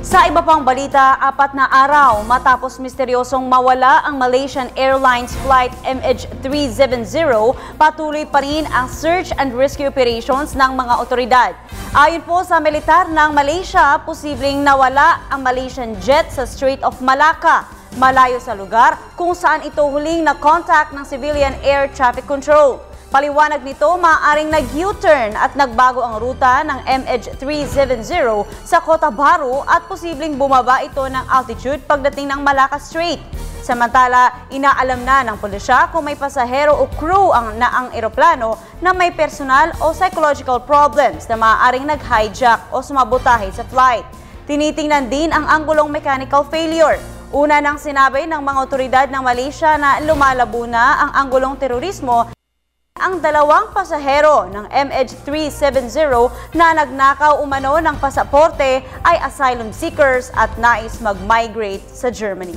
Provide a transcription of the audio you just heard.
Sa iba pang balita, 4 na araw matapos misteryosong mawala ang Malaysian Airlines flight MH370, patuloy pa rin ang search and rescue operations ng mga otoridad. Ayon po sa militar ng Malaysia, posibleng nawala ang Malaysian jet sa Strait of Malacca, malayo sa lugar kung saan ito huling na-contact ng Civilian Air Traffic Control. Paliwanag nito, maaaring nag-U-turn at nagbago ang ruta ng MH370 sa Cotabaru at posibleng bumaba ito ng altitude pagdating ng Malacca Strait. Samantala, inaalam na ng pulisya kung may pasahero o crew ang eroplano na may personal o psychological problems na maaaring nag-hijack o sumabotahe sa flight. Tinitingnan din ang anggulong mechanical failure. Una nang sinabi ng mga otoridad ng Malaysia na lumalabo na ang anggulong terorismo. Ang 2 pasahero ng MH370 na nagnakaw umano ng pasaporte ay asylum seekers at nais mag-migrate sa Germany.